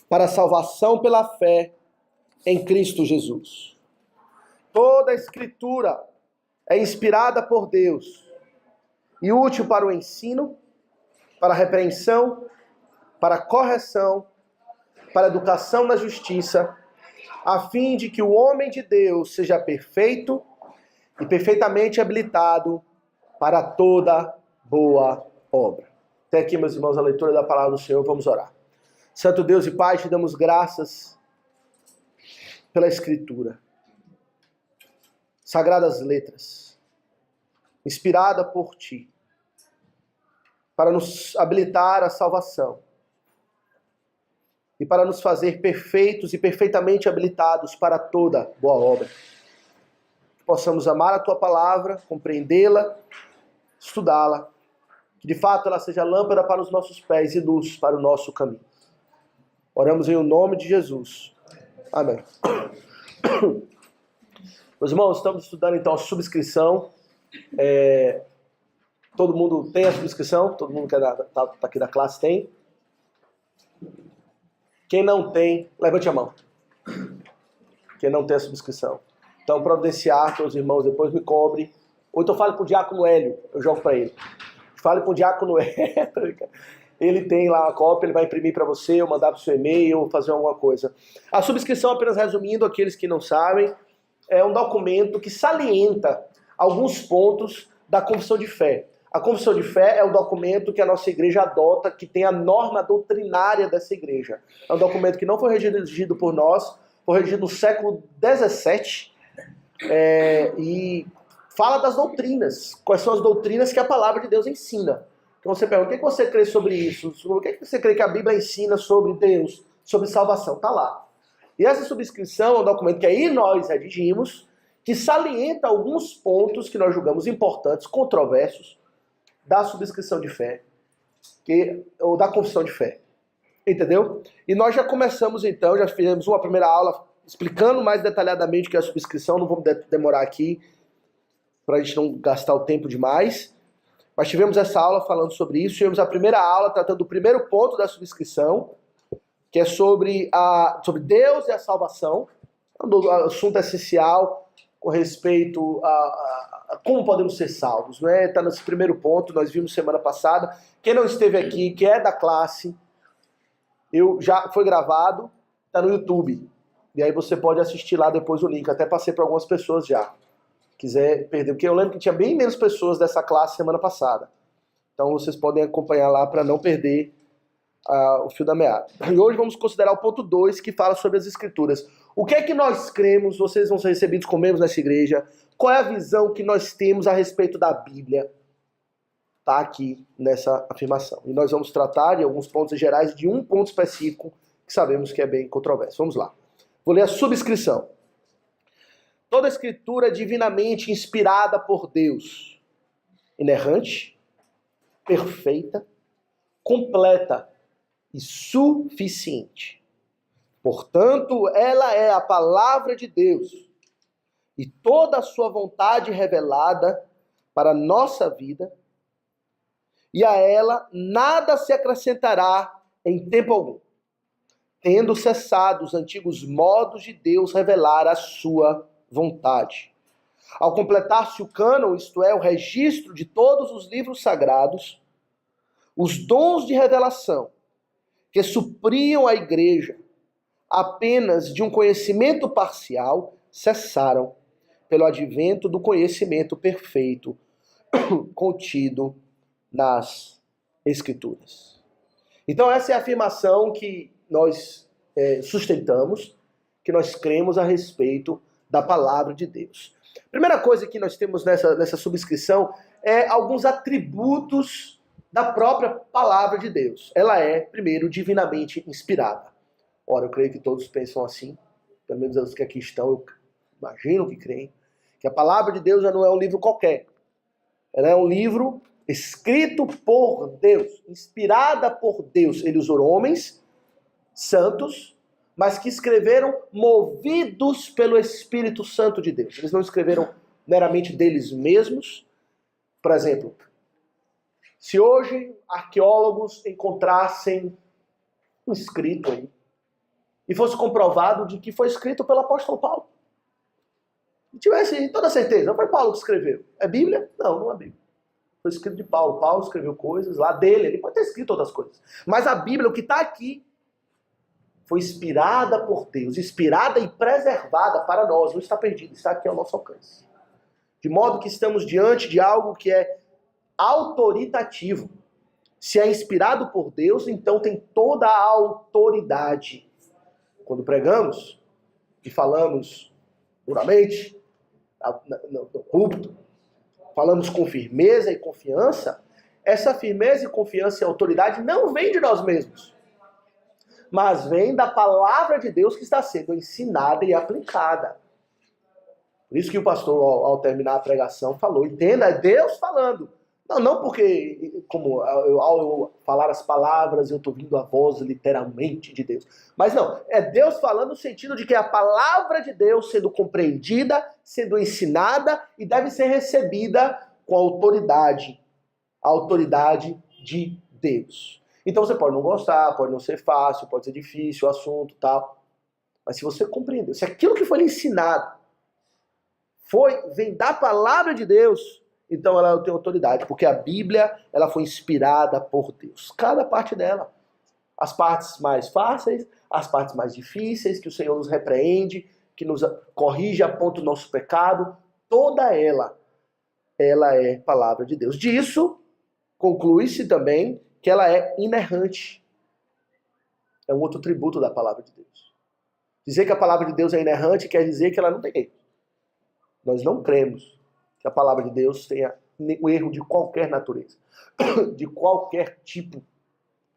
para a salvação pela fé em Cristo Jesus. Toda a Escritura é inspirada por Deus e útil para o ensino, para a repreensão, para a correção, para a educação na justiça, a fim de que o homem de Deus seja perfeito e perfeitamente habilitado para toda boa obra. Até aqui, meus irmãos, a leitura da palavra do Senhor. Vamos orar. Santo Deus e Pai, te damos graças pela Escritura. Sagradas letras, inspirada por Ti, para nos habilitar à salvação e para nos fazer perfeitos e perfeitamente habilitados para toda boa obra. Que possamos amar a Tua palavra, compreendê-la, estudá-la, que de fato ela seja lâmpada para os nossos pés e luz para o nosso caminho. Oramos em o nome de Jesus. Amém. Meus irmãos, estamos estudando então a subscrição. Todo mundo tem a subscrição? Todo mundo que está aqui da classe tem? Quem não tem, levante a mão. Quem não tem a subscrição. Então, providenciar para os irmãos depois me cobre. Ou então fale para o diácono Hélio, eu jogo para ele. Fale para o diácono Hélio. Ele tem lá a cópia, ele vai imprimir para você, ou mandar para o seu e-mail, ou fazer alguma coisa. A subscrição, apenas resumindo, aqueles que não sabem, é um documento que salienta alguns pontos da confissão de fé. A confissão de fé é o documento que a nossa igreja adota, que tem a norma doutrinária dessa igreja. É um documento que não foi redigido por nós, foi redigido no século XVII, e fala das doutrinas. Quais são as doutrinas que a palavra de Deus ensina. Então você pergunta, o que você crê sobre isso? O que você crê que a Bíblia ensina sobre Deus, sobre salvação? Está lá. E essa subscrição é um documento que aí nós redigimos, que salienta alguns pontos que nós julgamos importantes, controversos, da subscrição de fé, ou da confissão de fé. Entendeu? E nós já começamos então, já fizemos uma primeira aula explicando mais detalhadamente o que é a subscrição, não vamos demorar aqui, para a gente não gastar o tempo demais. Mas tivemos essa aula falando sobre isso, tivemos a primeira aula tratando do primeiro ponto da subscrição, que é sobre Deus e a salvação, um assunto essencial com respeito a como podemos ser salvos, não é? Está nesse primeiro ponto, nós vimos semana passada. Quem não esteve aqui, que é da classe, já foi gravado, está no YouTube. E aí você pode assistir lá depois o link, até passei para algumas pessoas já. Quiser perder, porque eu lembro que tinha bem menos pessoas dessa classe semana passada. Então vocês podem acompanhar lá para não perder o fio da meada. E hoje vamos considerar o ponto 2, que fala sobre as Escrituras. O que é que nós cremos, vocês vão ser recebidos como membros nessa igreja, qual é a visão que nós temos a respeito da Bíblia? Está aqui nessa afirmação. E nós vamos tratar de alguns pontos gerais de um ponto específico que sabemos que é bem controverso. Vamos lá. Vou ler a subscrição. Toda a Escritura é divinamente inspirada por Deus, inerrante, perfeita, completa e suficiente. Portanto, ela é a palavra de Deus e toda a sua vontade revelada para a nossa vida, e a ela nada se acrescentará em tempo algum, tendo cessado os antigos modos de Deus revelar a sua vontade. Ao completar-se o cânon, isto é, o registro de todos os livros sagrados, os dons de revelação que supriam a igreja apenas de um conhecimento parcial cessaram pelo advento do conhecimento perfeito contido nas Escrituras. Então essa é a afirmação que nós sustentamos, que nós cremos a respeito da palavra de Deus. Primeira coisa que nós temos nessa subscrição é alguns atributos da própria palavra de Deus. Ela é, primeiro, divinamente inspirada. Ora, eu creio que todos pensam assim, pelo menos os que aqui estão, eu imagino que creem, que a palavra de Deus já não é um livro qualquer. Ela é um livro escrito por Deus, inspirada por Deus. Ele usou homens santos, mas que escreveram movidos pelo Espírito Santo de Deus. Eles não escreveram meramente deles mesmos. Por exemplo, se hoje arqueólogos encontrassem um escrito aí, e fosse comprovado de que foi escrito pelo apóstolo Paulo. E tivesse toda certeza, não foi Paulo que escreveu. É Bíblia? Não, não é Bíblia. Foi escrito de Paulo. Paulo escreveu coisas lá dele, ele pode ter escrito outras coisas. Mas a Bíblia, o que está aqui, foi inspirada por Deus, inspirada e preservada para nós, não está perdido, está aqui ao nosso alcance. De modo que estamos diante de algo que é autoritativo. Se é inspirado por Deus, então tem toda a autoridade. Quando pregamos e falamos puramente no púlpito, falamos com firmeza e confiança, essa firmeza e confiança e autoridade não vem de nós mesmos, mas vem da palavra de Deus que está sendo ensinada e aplicada. Por isso que o pastor, ao terminar a pregação, falou, entenda, é Deus falando. Não porque, como ao eu falar as palavras, eu estou ouvindo a voz literalmente de Deus. Mas não, é Deus falando no sentido de que a palavra de Deus sendo compreendida, sendo ensinada e deve ser recebida com autoridade. A autoridade de Deus. Então você pode não gostar, pode não ser fácil, pode ser difícil o assunto e tal. Mas se você compreendeu, se aquilo que foi lhe ensinado vem da palavra de Deus, então ela tem autoridade, porque a Bíblia ela foi inspirada por Deus. Cada parte dela. As partes mais fáceis, as partes mais difíceis, que o Senhor nos repreende, que nos corrige, aponta o nosso pecado, toda ela é palavra de Deus. Disso, conclui-se também que ela é inerrante. É um outro tributo da palavra de Deus. Dizer que a palavra de Deus é inerrante quer dizer que ela não tem erro. Nós não cremos que a palavra de Deus tenha um erro de qualquer natureza, de qualquer tipo,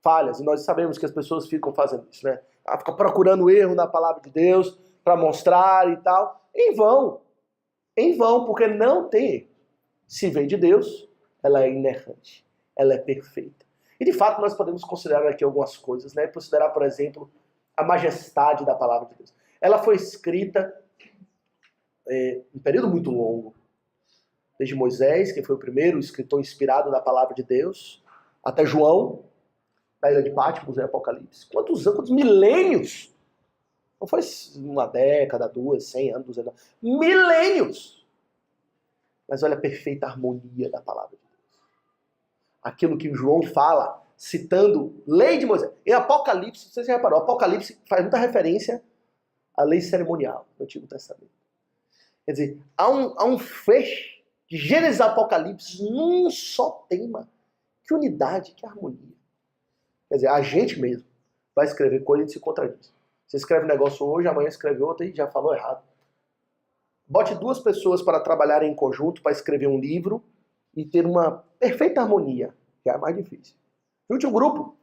falhas. E nós sabemos que as pessoas ficam fazendo isso, né? Ficam procurando erro na palavra de Deus para mostrar e tal. Em vão, porque não tem erro. Se vem de Deus, ela é inerrante, ela é perfeita. E de fato nós podemos considerar aqui algumas coisas, né? Considerar, por exemplo, a majestade da palavra de Deus. Ela foi escrita um período muito longo. Desde Moisés, que foi o primeiro escritor inspirado na palavra de Deus, até João, da ilha de Patmos, em Apocalipse. Quantos milênios? Não foi uma década, 200, 100 anos, 200 anos. Milênios! Mas olha a perfeita harmonia da palavra de Deus. Aquilo que João fala, citando lei de Moisés. Em Apocalipse, você já reparou, Apocalipse faz muita referência à lei cerimonial do Antigo Testamento. Quer dizer, há um feixe de Gênesis e Apocalipse num só tema. Que unidade, que harmonia. Quer dizer, a gente mesmo vai escrever coisa e se contradiz. Você escreve um negócio hoje, amanhã escreve outro e já falou errado. Bote duas pessoas para trabalharem em conjunto, para escrever um livro e ter uma perfeita harmonia, que é a mais difícil. Junte um grupo.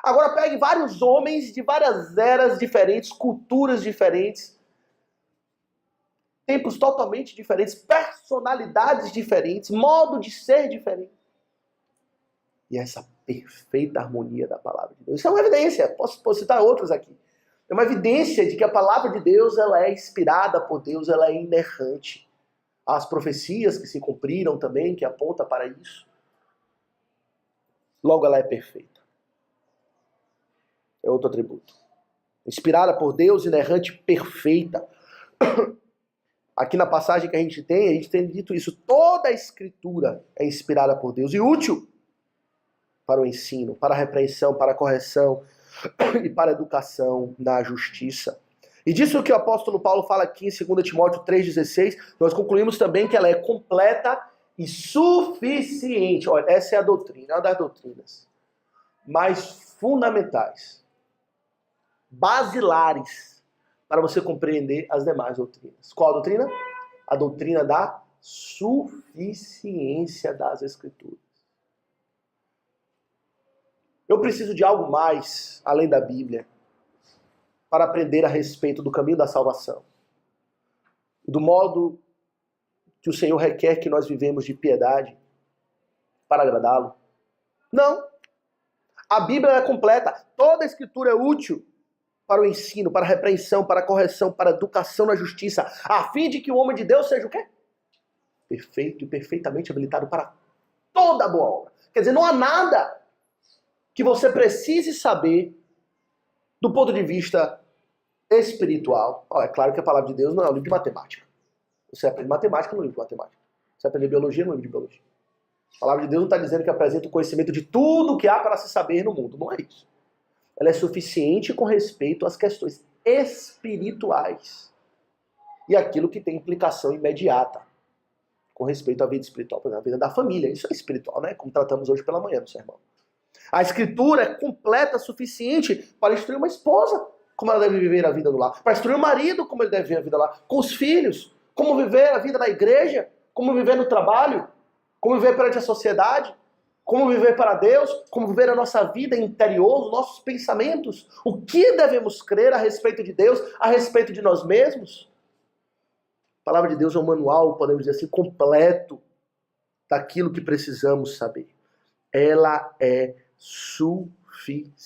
Agora pegue vários homens de várias eras diferentes, culturas diferentes, tempos totalmente diferentes, personalidades diferentes, modo de ser diferente. E essa perfeita harmonia da palavra de Deus. Isso é uma evidência, posso citar outras aqui. É uma evidência de que a palavra de Deus ela é inspirada por Deus, ela é inerrante. As profecias que se cumpriram também, que apontam para isso. Logo, ela é perfeita. É outro atributo. Inspirada por Deus, inerrante, perfeita. Aqui na passagem que a gente tem dito isso. Toda a Escritura é inspirada por Deus e útil para o ensino, para a repreensão, para a correção e para a educação na justiça. E disso que o apóstolo Paulo fala aqui em 2 Timóteo 3,16, nós concluímos também que ela é completa e suficiente. Olha, essa é a doutrina, uma das doutrinas mais fundamentais, basilares, para você compreender as demais doutrinas. Qual a doutrina? A doutrina da suficiência das Escrituras. Eu preciso de algo mais, além da Bíblia, para aprender a respeito do caminho da salvação. Do modo que o Senhor requer que nós vivemos de piedade para agradá-lo. Não. A Bíblia é completa. Toda a Escritura é útil para o ensino, para a repreensão, para a correção, para a educação na justiça, a fim de que o homem de Deus seja o quê? Perfeito e perfeitamente habilitado para toda boa obra. Quer dizer, não há nada que você precise saber do ponto de vista espiritual. É claro que a palavra de Deus não é um livro de matemática. Você aprende matemática no livro de matemática. Você aprende biologia no livro de biologia. A palavra de Deus não está dizendo que apresenta o conhecimento de tudo que há para se saber no mundo. Não é isso. Ela é suficiente com respeito às questões espirituais e aquilo que tem implicação imediata com respeito à vida espiritual, por exemplo, a vida da família. Isso é espiritual, né? Como tratamos hoje pela manhã no sermão. A escritura é completa, suficiente para instruir uma esposa, como ela deve viver a vida no lar. Para instruir o marido, como ele deve viver a vida lá. Com os filhos, como viver a vida na igreja, como viver no trabalho, como viver perante a sociedade, como viver para Deus, como viver a nossa vida interior, os nossos pensamentos. O que devemos crer a respeito de Deus, a respeito de nós mesmos? A palavra de Deus é um manual, podemos dizer assim, completo daquilo que precisamos saber. Ela é suficiente.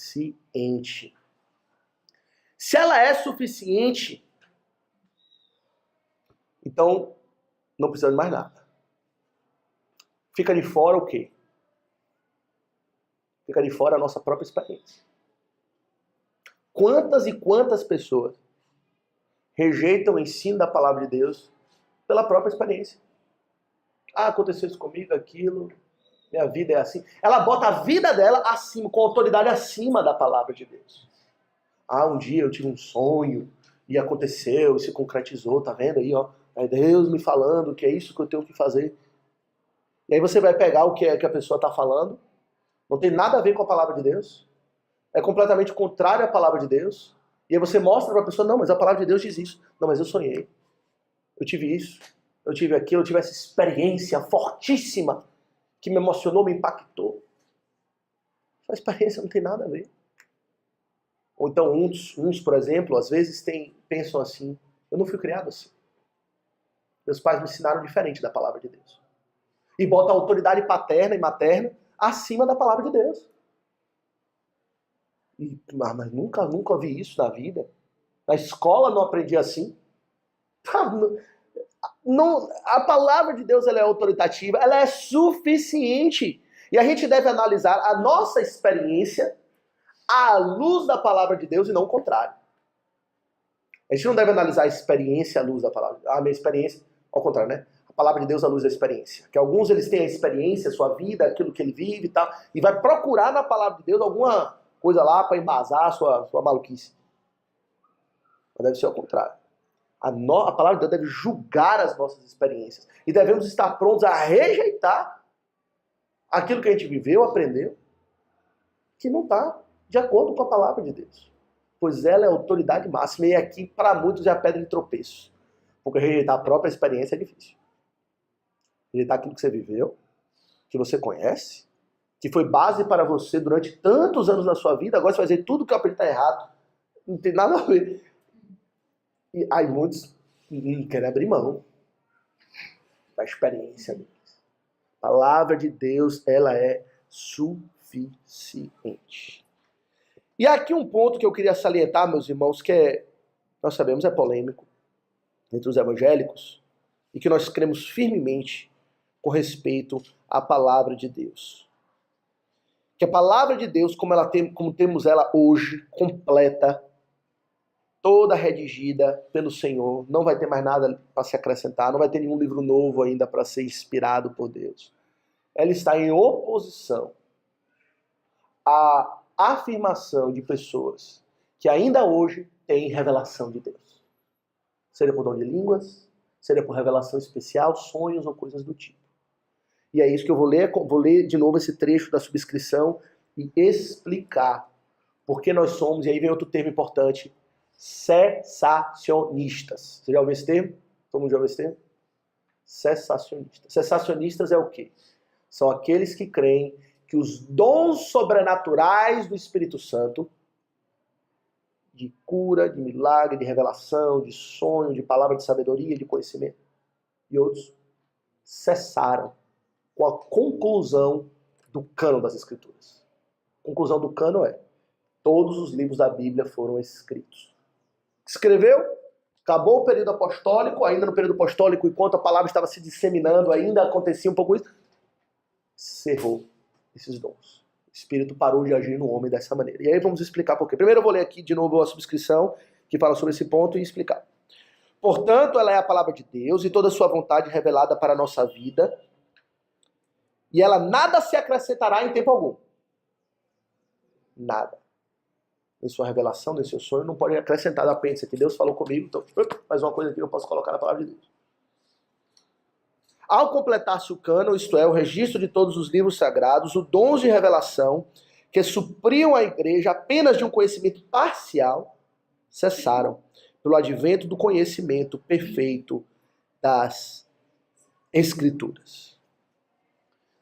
Se ela é suficiente, então não precisa de mais nada. Fica de fora o quê? Fica de fora a nossa própria experiência. Quantas e quantas pessoas rejeitam o ensino da palavra de Deus pela própria experiência? Ah, aconteceu isso comigo, aquilo, minha vida é assim. Ela bota a vida dela acima, com autoridade acima da palavra de Deus. Ah, um dia eu tive um sonho e aconteceu, e se concretizou, tá vendo aí, ó? É Deus me falando que é isso que eu tenho que fazer. E aí você vai pegar o que a pessoa está falando, não tem nada a ver com a palavra de Deus, é completamente contrário à palavra de Deus, e aí você mostra para a pessoa, não, mas a palavra de Deus diz isso. Não, mas eu sonhei, eu tive isso, eu tive aquilo, eu tive essa experiência fortíssima que me emocionou, me impactou. Essa experiência não tem nada a ver. Ou então uns por exemplo, às vezes pensam assim, eu não fui criado assim. Meus pais me ensinaram diferente da palavra de Deus. E bota a autoridade paterna e materna acima da palavra de Deus. Mas nunca vi isso na vida. Na escola não aprendi assim. Não, a palavra de Deus ela é autoritativa, ela é suficiente. E a gente deve analisar a nossa experiência à luz da palavra de Deus e não o contrário. A gente não deve analisar a experiência à luz da palavra. A minha experiência, ao contrário, né? A palavra de Deus à luz da experiência. Que alguns eles têm a experiência, a sua vida, aquilo que ele vive e tal, e vai procurar na palavra de Deus alguma coisa lá para embasar a sua maluquice. Mas deve ser ao contrário. A palavra de Deus deve julgar as nossas experiências. E devemos estar prontos a rejeitar aquilo que a gente viveu, aprendeu, que não está de acordo com a palavra de Deus. Pois ela é a autoridade máxima. E aqui, para muitos, é a pedra de tropeço. Porque rejeitar a própria experiência é difícil. Rejeitar aquilo que você viveu, que você conhece, que foi base para você durante tantos anos na sua vida, agora você vai dizer tudo que eu aprendi está errado. Não tem nada a ver. E aí muitos querem abrir mão da experiência deles. A palavra de Deus, ela é suficiente. E aqui um ponto que eu queria salientar, meus irmãos, que nós sabemos é polêmico entre os evangélicos e que nós cremos firmemente com respeito à palavra de Deus. Que a palavra de Deus, como temos ela hoje, completa, toda redigida pelo Senhor, não vai ter mais nada para se acrescentar, não vai ter nenhum livro novo ainda para ser inspirado por Deus. Ela está em oposição à afirmação de pessoas que ainda hoje têm revelação de Deus. Seja por dom de línguas, seja por revelação especial, sonhos ou coisas do tipo. E é isso que eu vou ler de novo esse trecho da subscrição e explicar por que nós somos, e aí vem outro termo importante, cessacionistas. Você já ouviu esse termo? Todo mundo já ouviu esse termo? Cessacionistas. Cessacionistas é o quê? São aqueles que creem que os dons sobrenaturais do Espírito Santo, de cura, de milagre, de revelação, de sonho, de palavra de sabedoria, de conhecimento, e outros, cessaram com a conclusão do cânon das Escrituras. A conclusão do cânon é: todos os livros da Bíblia foram escritos. Escreveu, acabou o período apostólico, ainda no período apostólico, enquanto a palavra estava se disseminando, ainda acontecia um pouco isso, cerrou esses dons. O Espírito parou de agir no homem dessa maneira. E aí vamos explicar por quê. Primeiro eu vou ler aqui de novo a subscrição, que fala sobre esse ponto e explicar. Portanto, ela é a palavra de Deus e toda a sua vontade revelada para a nossa vida, e ela nada se acrescentará em tempo algum. Nada. Em sua revelação, nesse seu sonho, não pode acrescentar apêndice que Deus falou comigo, então mais uma coisa que eu posso colocar na palavra de Deus. Ao completar-se o cânon, isto é, o registro de todos os livros sagrados, os dons de revelação que supriam a igreja apenas de um conhecimento parcial, cessaram pelo advento do conhecimento perfeito das Escrituras.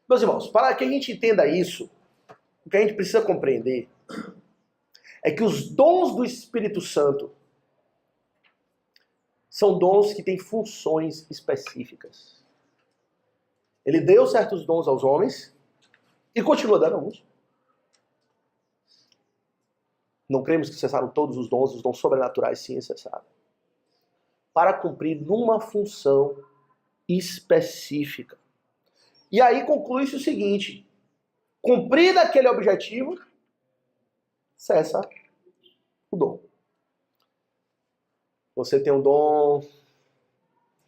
Meus irmãos, para que a gente entenda isso, o que a gente precisa compreender é que os dons do Espírito Santo são dons que têm funções específicas. Ele deu certos dons aos homens e continua dando alguns. Não cremos que cessaram todos os dons sobrenaturais sim cessaram. Para cumprir numa função específica. E aí conclui-se o seguinte: cumprido aquele objetivo, cessa o dom. Você tem um dom,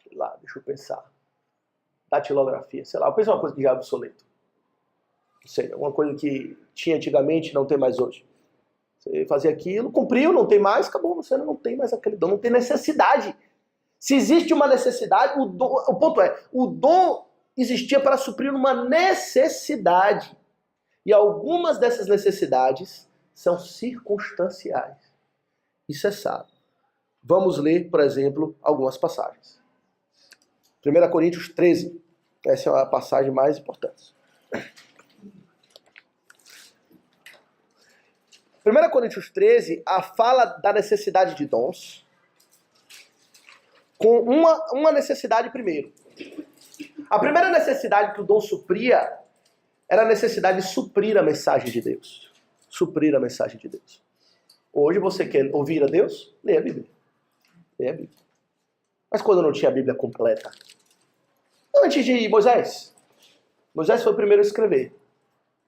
sei lá, deixa eu pensar, datilografia, sei lá, eu penso uma coisa que já é obsoleto. Não sei, uma coisa que tinha antigamente não tem mais hoje. Você fazia aquilo, cumpriu, não tem mais, acabou, você não tem mais aquele dom, não tem necessidade. Se existe uma necessidade, o ponto é, o dom existia para suprir uma necessidade. E algumas dessas necessidades são circunstanciais e cessaram. Vamos ler, por exemplo, algumas passagens. 1 Coríntios 13, essa é a passagem mais importante. 1 Coríntios 13, a fala da necessidade de dons, com uma necessidade primeiro. A primeira necessidade que o dom supria era a necessidade de suprir a mensagem de Deus. Suprir a mensagem de Deus. Hoje você quer ouvir a Deus? Lê a Bíblia. Lê a Bíblia. Mas quando não tinha a Bíblia completa? Antes de Moisés. Moisés foi o primeiro a escrever.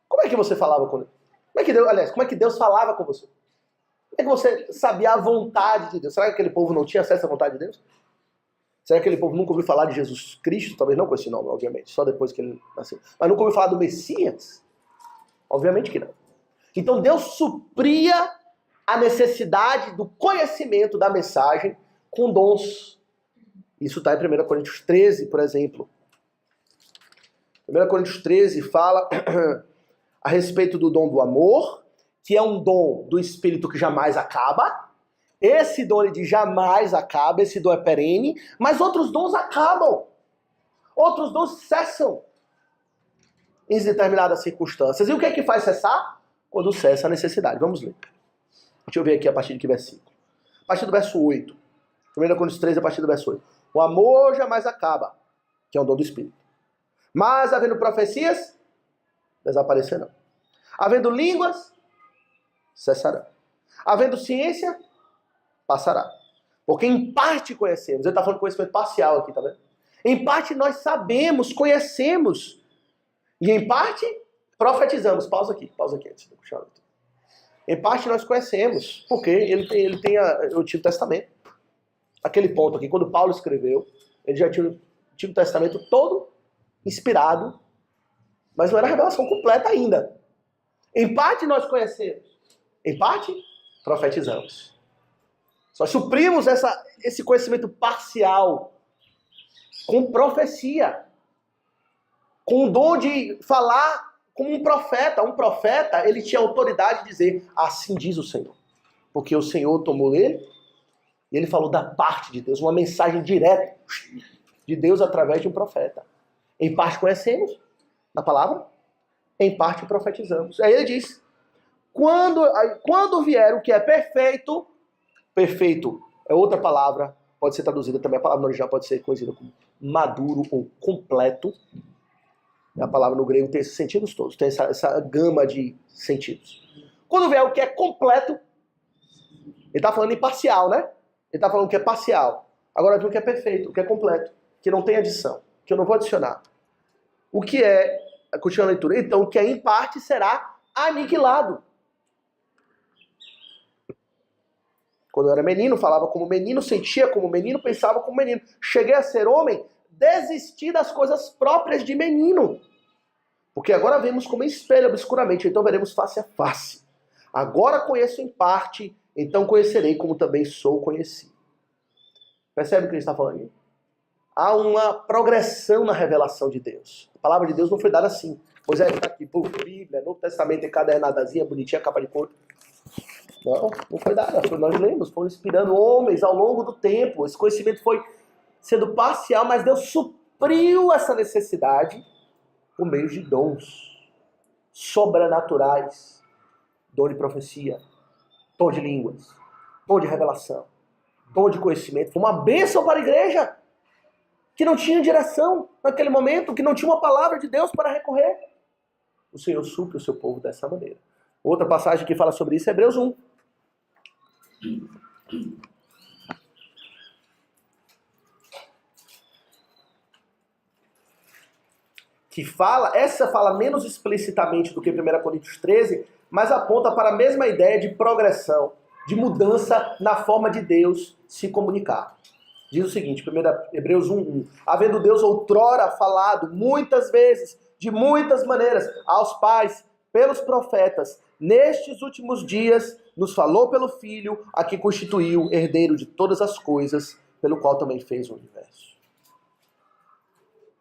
Como é que você falava com ele? Como é que Deus falava com você? Como é que você sabia a vontade de Deus? Será que aquele povo não tinha acesso à vontade de Deus? Será que aquele povo nunca ouviu falar de Jesus Cristo? Talvez não com esse nome, obviamente, só depois que ele nasceu. Mas nunca ouviu falar do Messias? Obviamente que não. Então Deus supria a necessidade do conhecimento da mensagem com dons. Isso está em 1 Coríntios 13, por exemplo. 1 Coríntios 13 fala a respeito do dom do amor, que é um dom do Espírito que jamais acaba. Esse dom ele jamais acaba, esse dom é perene, mas outros dons acabam. Outros dons cessam em determinadas circunstâncias. E o que é que faz cessar? Quando cessa a necessidade. Vamos ler. Deixa eu ver aqui a partir de que versículo. A partir do verso 8. 1 Coríntios 13, a partir do verso 8. O amor jamais acaba, que é um dom do Espírito. Mas havendo profecias, desaparecerão. Havendo línguas, cessarão. Havendo ciência, passará. Porque em parte conhecemos. Ele está falando de conhecimento parcial aqui, tá vendo? Em parte nós sabemos, conhecemos. E em parte profetizamos. Pausa aqui antes de eu puxar. Em parte nós conhecemos. Porque ele tem o Antigo Testamento. Aquele ponto aqui, quando Paulo escreveu, ele já tinha o Antigo Testamento todo inspirado, mas não era a revelação completa ainda. Em parte nós conhecemos. Em parte profetizamos. Nós suprimos esse conhecimento parcial com profecia, com o dom de falar como um profeta. Um profeta, ele tinha autoridade de dizer, assim diz o Senhor. Porque o Senhor tomou ele e ele falou da parte de Deus, uma mensagem direta de Deus através de um profeta. Em parte conhecemos na palavra, em parte profetizamos. Aí ele diz, quando vier o que é perfeito, perfeito é outra palavra, pode ser traduzida também, a palavra no original pode ser conhecida como maduro ou completo. A palavra no grego tem esses sentidos todos, tem essa gama de sentidos. Quando vier o que é completo, ele está falando em parcial, né? Ele está falando que é parcial. Agora vem o que é perfeito, o que é completo, que não tem adição, que eu não vou adicionar. O que é, continua a leitura, então o que é em parte será aniquilado. Quando eu era menino, falava como menino, sentia como menino, pensava como menino. Cheguei a ser homem, desisti das coisas próprias de menino. Porque agora vemos como em espelho obscuramente, então veremos face a face. Agora conheço em parte, então conhecerei como também sou conhecido. Percebe o que ele está falando aí? Há uma progressão na revelação de Deus. A palavra de Deus não foi dada assim. Pois é, está aqui, por Bíblia, Novo Testamento, encadernadazinha, bonitinha, capa de couro. Não foi dada. Nós lemos, foram inspirando homens ao longo do tempo. Esse conhecimento foi sendo parcial, mas Deus supriu essa necessidade por meio de dons sobrenaturais. Dom de profecia, dom de línguas, dom de revelação, dom de conhecimento. Foi uma bênção para a igreja que não tinha direção naquele momento, que não tinha uma palavra de Deus para recorrer. O Senhor supre o seu povo dessa maneira. Outra passagem que fala sobre isso é Hebreus 1. Essa fala menos explicitamente do que 1 Coríntios 13, mas aponta para a mesma ideia de progressão, de mudança na forma de Deus se comunicar. Diz o seguinte, Hebreus 1:1. Havendo Deus outrora falado muitas vezes, de muitas maneiras, aos pais, pelos profetas, nestes últimos dias nos falou pelo Filho, a que constituiu herdeiro de todas as coisas, pelo qual também fez o universo.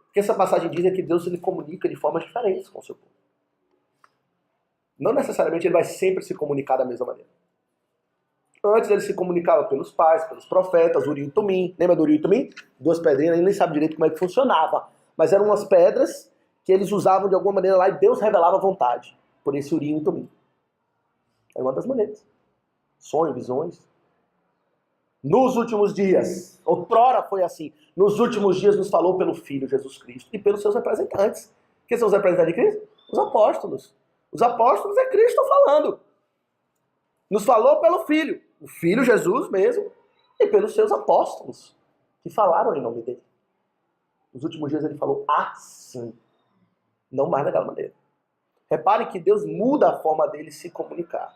O que essa passagem diz é que Deus ele comunica de formas diferentes com o seu povo. Não necessariamente ele vai sempre se comunicar da mesma maneira. Antes ele se comunicava pelos pais, pelos profetas, Urim e Tumim. Lembra do Urim e Tumim? Duas pedrinhas, ele nem sabe direito como é que funcionava. Mas eram umas pedras que eles usavam de alguma maneira lá e Deus revelava a vontade. Por esse Urim e Tumim. É uma das maneiras. Sonho, visões. Nos últimos dias, outrora foi assim, nos últimos dias nos falou pelo Filho Jesus Cristo e pelos seus representantes. Quem são os representantes de Cristo? Os apóstolos. Os apóstolos é Cristo falando. Nos falou pelo Filho, o Filho Jesus mesmo, e pelos seus apóstolos, que falaram em nome dele. Nos últimos dias ele falou assim, não mais daquela maneira. Repare que Deus muda a forma dele se comunicar.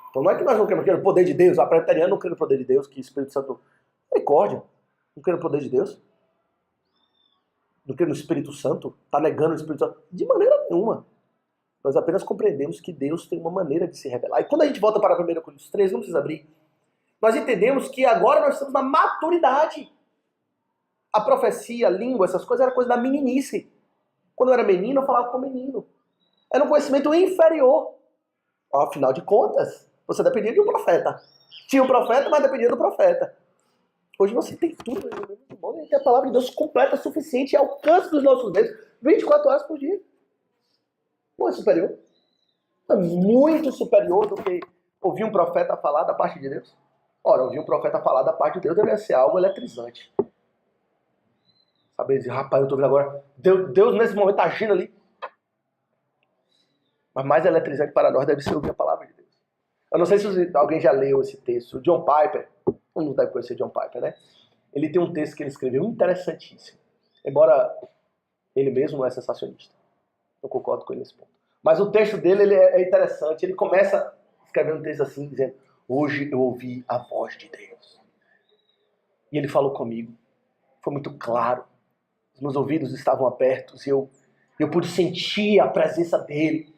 Então não é que nós não queremos o poder de Deus, a presbiteriana não quer o poder de Deus, que o Espírito Santo... Misericórdia, não quer o poder de Deus. Não quer no Espírito Santo, está negando o Espírito Santo. De maneira nenhuma. Nós apenas compreendemos que Deus tem uma maneira de se revelar. E quando a gente volta para 1 Coríntios 13, não precisa abrir, nós entendemos que agora nós estamos na maturidade. A profecia, a língua, essas coisas, era coisa da meninice. Quando eu era menino, eu falava com menino. Era um conhecimento inferior. Afinal de contas, você dependia de um profeta. Tinha um profeta, mas dependia do profeta. Hoje você tem tudo. Tem a palavra de Deus completa, suficiente e alcance dos nossos dedos 24 horas por dia. Não é superior? É muito superior do que ouvir um profeta falar da parte de Deus. Ora, ouvir um profeta falar da parte de Deus deve ser algo eletrizante. Sabe, dizer, rapaz, eu estou vendo agora, Deus nesse momento está agindo ali. Mas mais eletrizante para nós deve ser ouvir a palavra de Deus. Eu não sei se alguém já leu esse texto. O John Piper, todo mundo deve conhecer John Piper, né? Ele tem um texto que ele escreveu interessantíssimo. Embora ele mesmo não é sensacionista. Eu concordo com ele nesse ponto. Mas o texto dele ele é interessante. Ele começa escrevendo um texto assim, dizendo: hoje eu ouvi a voz de Deus. E ele falou comigo. Foi muito claro. Os meus ouvidos estavam abertos e eu pude sentir a presença dele.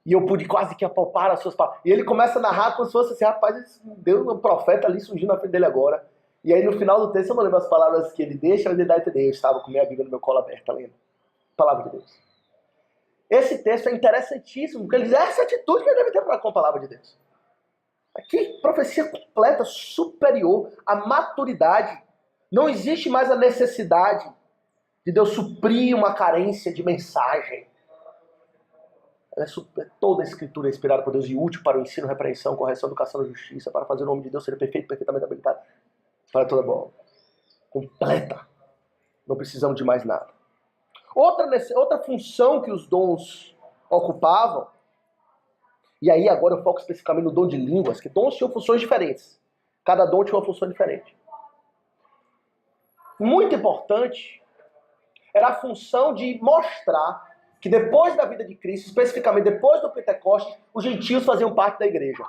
E eu pude quase que apalpar as suas palavras. E ele começa a narrar como se fosse assim, rapaz, Deus, um profeta ali surgindo na frente dele agora. E aí no final do texto, eu não lembro as palavras que ele deixa, mas ele dá a entender. Eu estava com minha Bíblia no meu colo aberto, lendo. Palavra de Deus. Esse texto é interessantíssimo, porque ele diz essa atitude que ele deve ter com a palavra de Deus. Aqui, profecia completa, superior, a maturidade. Não existe mais a necessidade de Deus suprir uma carência de mensagem. Toda a escritura é inspirada por Deus e útil para o ensino, repreensão, correção, educação e justiça, para fazer o nome de Deus ser perfeito, perfeitamente habilitado para toda boa. Completa. Não precisamos de mais nada. Outra função que os dons ocupavam, e aí agora eu foco especificamente no dom de línguas, que dons tinham funções diferentes. Cada dom tinha uma função diferente. Muito importante era a função de mostrar que depois da vida de Cristo, especificamente depois do Pentecostes, os gentios faziam parte da igreja.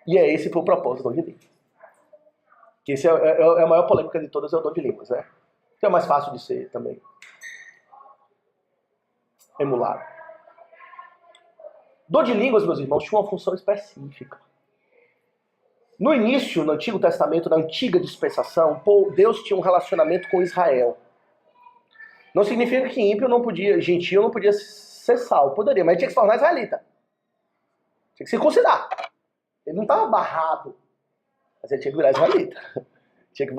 E esse foi o propósito do dom de línguas. Que esse é a maior polêmica de todas, é o dom de línguas, né? Que é o mais fácil de ser também emulado. Dom de línguas, meus irmãos, tinha uma função específica. No início, no Antigo Testamento, na antiga dispensação, Deus tinha um relacionamento com Israel. Não significa que ímpio não podia, gentio não podia ser salvo. Poderia, mas ele tinha que se tornar israelita. Tinha que se considerar. Ele não estava barrado, mas ele tinha que virar israelita. Tinha que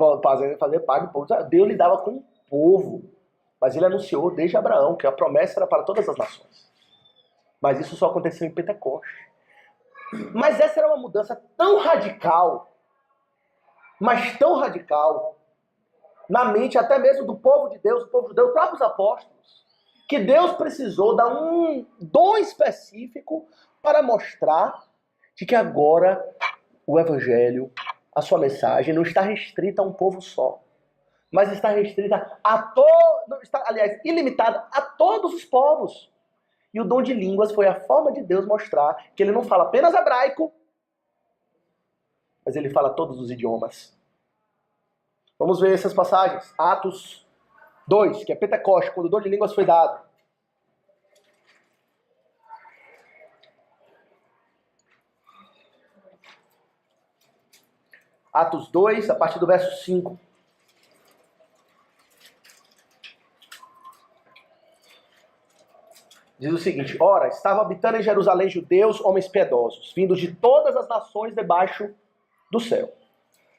fazer parte do povo. Deus lidava com o povo. Mas ele anunciou desde Abraão que a promessa era para todas as nações. Mas isso só aconteceu em Pentecoste. Mas essa era uma mudança tão radical, mas tão radical, na mente até mesmo do povo de Deus, do povo judeu, dos próprios apóstolos, que Deus precisou dar um dom específico para mostrar de que agora o Evangelho, a sua mensagem, não está restrita a um povo só, mas está restrita a todos, aliás, ilimitada a todos os povos. E o dom de línguas foi a forma de Deus mostrar que ele não fala apenas hebraico, mas ele fala todos os idiomas. Vamos ver essas passagens. Atos 2, que é Pentecoste, quando o dom de línguas foi dado. Atos 2, a partir do verso 5. Diz o seguinte: ora, estavam habitando em Jerusalém judeus, homens piedosos, vindos de todas as nações debaixo do céu.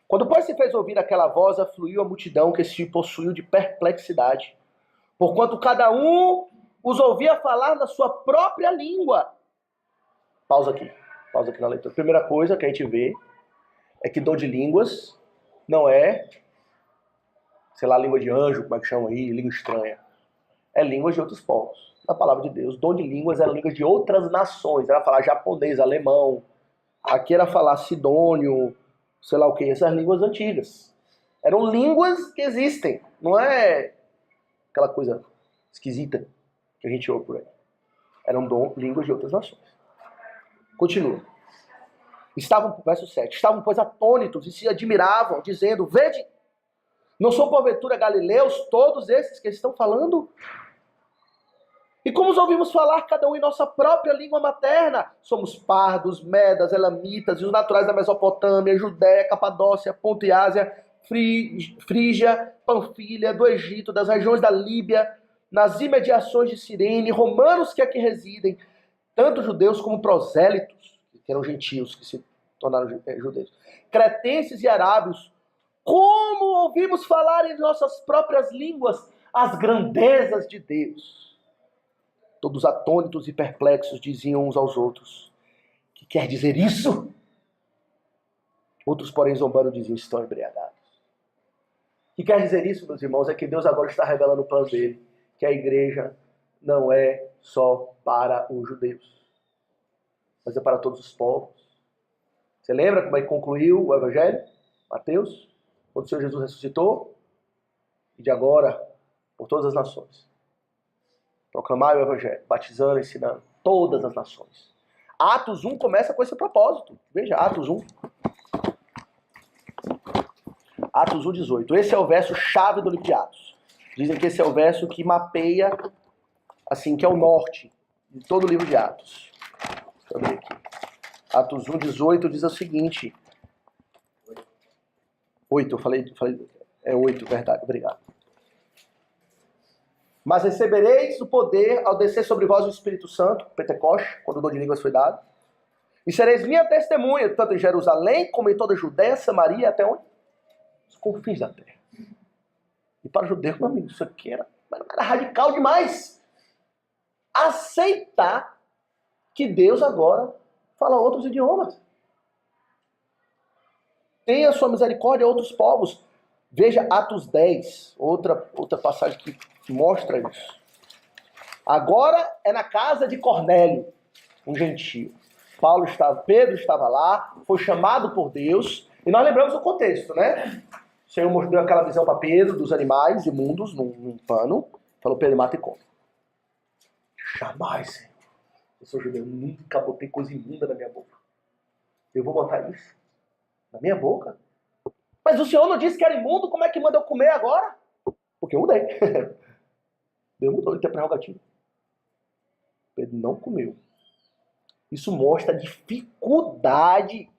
Quando, pois, se fez ouvir aquela voz, afluiu a multidão que se possuiu de perplexidade, porquanto cada um os ouvia falar na sua própria língua. Pausa aqui na leitura. Primeira coisa que a gente vê é que dom de línguas não é, sei lá, língua de anjo, como é que chama aí, língua estranha. É língua de outros povos. Na palavra de Deus, dom de línguas era língua de outras nações. Era falar japonês, alemão. Aqui era falar sidônio, sei lá o que, essas línguas antigas. Eram línguas que existem. Não é aquela coisa esquisita que a gente ouve por aí. Eram línguas de outras nações. Continua. Verso 7. Estavam, pois, atônitos e se admiravam, dizendo: vede, não são porventura galileus todos esses que estão falando? E como os ouvimos falar, cada um em nossa própria língua materna? Somos pardos, medas, elamitas, e os naturais da Mesopotâmia, Judéia, Capadócia, Ponto e Ásia, Frígia, Panfilha, do Egito, das regiões da Líbia, nas imediações de Cirene, romanos que aqui residem, tanto judeus como prosélitos, que eram gentios, que se tornaram judeus, cretenses e arábios. Como ouvimos falar em nossas próprias línguas as grandezas de Deus? Todos atônitos e perplexos diziam uns aos outros: que quer dizer isso? Outros, porém, zombando, diziam: estão embriagados. O que quer dizer isso, meus irmãos, é que Deus agora está revelando o plano dele, que a igreja não é só para os judeus, mas é para todos os povos. Você lembra como é que concluiu o Evangelho? Mateus, quando o Senhor Jesus ressuscitou, e de agora, por todas as nações. Proclamar o Evangelho, batizando, ensinando todas as nações. Atos 1 começa com esse propósito. Veja, Atos 1. Atos 1, 18. Esse é o verso chave do livro de Atos. Dizem que esse é o verso que mapeia, assim, que é o norte de todo o livro de Atos. Deixa eu ver aqui. Atos 1, 18 diz o seguinte. 8, eu falei. É 8, verdade, obrigado. Mas recebereis o poder ao descer sobre vós o Espírito Santo, Pentecoste, quando o dom de línguas foi dado. E sereis minha testemunha, tanto em Jerusalém, como em toda a Judéia, Samaria, até onde? Os confins da terra. E para o judeu, meu amigo, isso aqui era radical demais. Aceitar que Deus agora fala outros idiomas. Tenha sua misericórdia a outros povos. Veja Atos 10, outra passagem que mostra isso. Agora é na casa de Cornélio, um gentio. Pedro estava lá, foi chamado por Deus, e nós lembramos o contexto, né? O Senhor mostrou aquela visão para Pedro dos animais imundos num pano, falou: Pedro, mata e come. Jamais, Senhor. Eu sou judeu, nunca botei coisa imunda na minha boca. Eu vou botar isso na minha boca? Mas o Senhor não disse que era imundo, como é que manda eu comer agora? Porque eu mudei. Deus mudou, ele tem prerrogativa. Pedro não comeu. Isso mostra a dificuldade.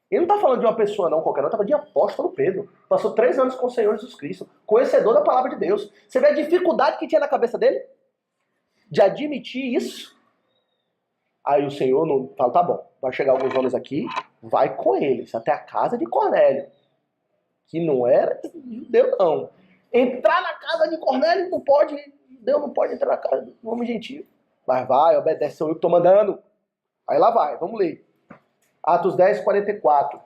Ele não está falando de uma pessoa não qualquer, não. Estava de apóstolo Pedro. Passou 3 anos com o Senhor Jesus Cristo. Conhecedor da palavra de Deus. Você vê a dificuldade que tinha na cabeça dele? De admitir isso? Aí o Senhor não fala, tá bom, vai chegar alguns homens aqui, vai com eles, até a casa de Cornélio. Que não era judeu, não. Entrar na casa de Cornélio não pode, Deus não pode entrar na casa do homem gentil. Mas vai, obedece, sou eu que estou mandando. Aí lá vai, vamos ler. Atos 10, 44.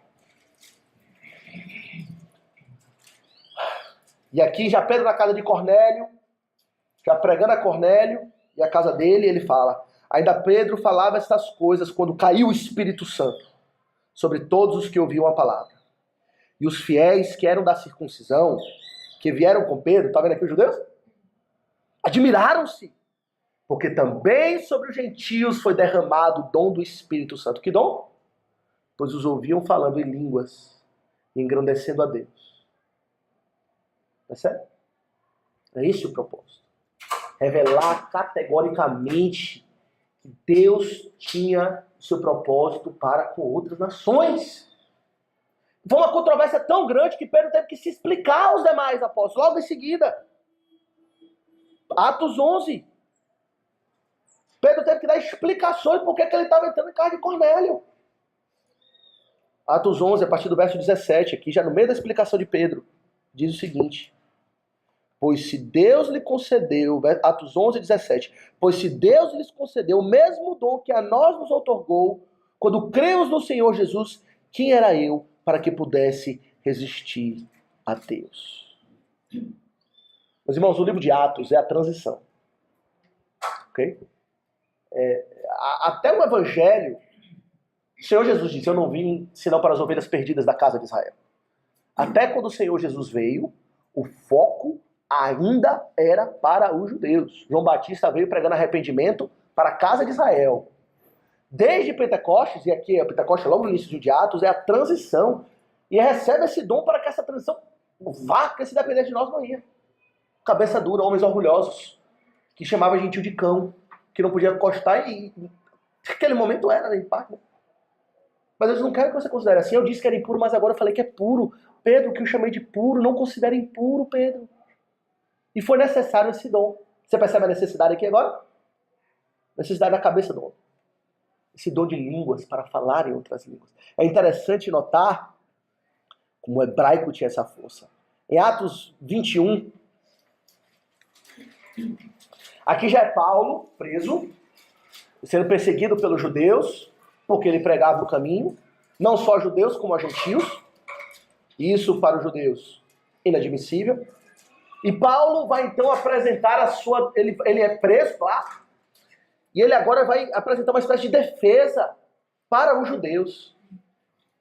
E aqui já Pedro na casa de Cornélio, já pregando a Cornélio e a casa dele, ele fala, ainda Pedro falava estas coisas quando caiu o Espírito Santo sobre todos os que ouviam a palavra. E os fiéis que eram da circuncisão, que vieram com Pedro, tá vendo aqui os judeus? Admiraram-se, porque também sobre os gentios foi derramado o dom do Espírito Santo. Que dom? Pois os ouviam falando em línguas e engrandecendo a Deus. Percebe? É esse o propósito. Revelar categoricamente que Deus tinha o seu propósito para com outras nações. Foi uma controvérsia tão grande que Pedro teve que se explicar aos demais apóstolos, logo em seguida. Atos 11. Pedro teve que dar explicações por que ele estava entrando em casa de Cornélio. Atos 11, a partir do verso 17, aqui já no meio da explicação de Pedro, diz o seguinte. Pois se Deus lhe concedeu, Atos 11, 17, pois se Deus lhes concedeu o mesmo dom que a nós nos outorgou, quando cremos no Senhor Jesus, quem era eu para que pudesse resistir a Deus? Meus irmãos, o livro de Atos é a transição. Ok? Até o Evangelho, o Senhor Jesus disse, eu não vim senão para as ovelhas perdidas da casa de Israel. Até quando o Senhor Jesus veio, o foco ainda era para os judeus. João Batista veio pregando arrependimento para a casa de Israel. Desde Pentecostes, e aqui Pentecostes logo no início de Atos, é a transição. E recebe esse dom para que essa transição vá, porque se dependesse de nós não ia. Cabeça dura, homens orgulhosos, que chamava gentil de cão, que não podia encostar e naquele momento era, em parte. Mas eu não quero que você considere assim. Eu disse que era impuro, mas agora eu falei que é puro. Pedro, que eu chamei de puro, não considera impuro, Pedro. E foi necessário esse dom. Você percebe a necessidade aqui agora? Necessidade da cabeça do homem. Esse dom de línguas para falar em outras línguas. É interessante notar como o hebraico tinha essa força. Em Atos 21, aqui já é Paulo, preso, sendo perseguido pelos judeus, porque ele pregava o caminho, não só a judeus como a gentios. Isso para os judeus inadmissível. E Paulo vai então apresentar a sua... Ele é preso lá, e ele agora vai apresentar uma espécie de defesa para os judeus.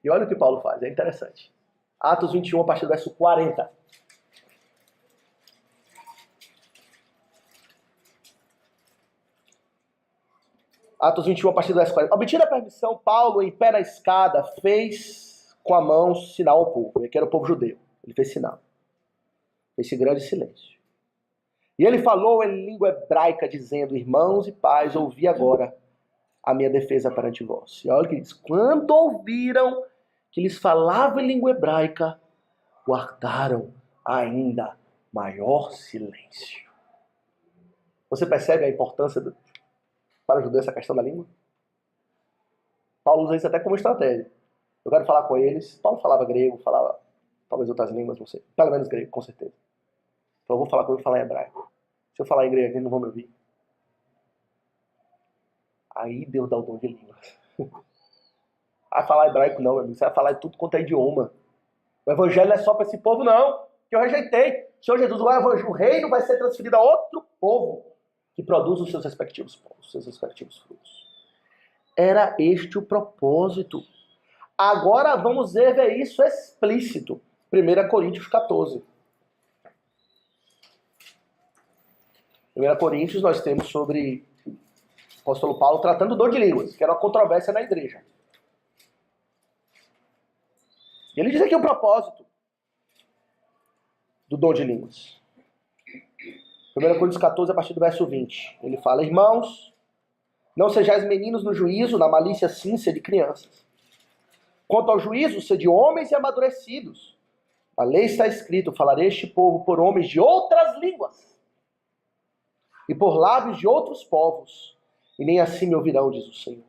E olha o que Paulo faz, é interessante. Atos 21, a partir do verso 40. Atos 21, a partir do verso 40. Obtida a permissão, Paulo, em pé na escada, fez com a mão sinal ao povo. E aqui era o povo judeu. Ele fez sinal. Esse grande silêncio. E ele falou em língua hebraica, dizendo, irmãos e pais, ouvi agora a minha defesa perante vós. E olha o que ele diz. Quando ouviram que lhes falava em língua hebraica, guardaram ainda maior silêncio. Você percebe a importância para ajudar essa questão da língua? Paulo usa isso até como estratégia. Eu quero falar com eles. Paulo falava grego, falava talvez outras línguas, não sei. Pelo menos grego, com certeza. Então eu vou falar com ele, falar em hebraico. Se eu falar em grego, eles não vão me ouvir. Aí Deus dá o dom de línguas. Vai falar hebraico não, meu amigo. Você vai falar de tudo quanto é idioma. O evangelho não é só para esse povo, não. Que eu rejeitei. Senhor Jesus, o reino vai ser transferido a outro povo que produz os seus respectivos povos, os seus respectivos frutos. Era este o propósito. Agora vamos ver isso explícito. 1 Coríntios 14. 1 Coríntios nós temos sobre o apóstolo Paulo tratando do dom de línguas, que era uma controvérsia na igreja. aqui o propósito do dom de línguas. 1 Coríntios 14, a partir do verso 20. Ele fala: irmãos, não sejais meninos no juízo, na malícia sim, sede crianças. Quanto ao juízo, sede homens e amadurecidos. A lei está escrito: falarei este povo por homens de outras línguas e por lábios de outros povos, e nem assim me ouvirão, diz o Senhor.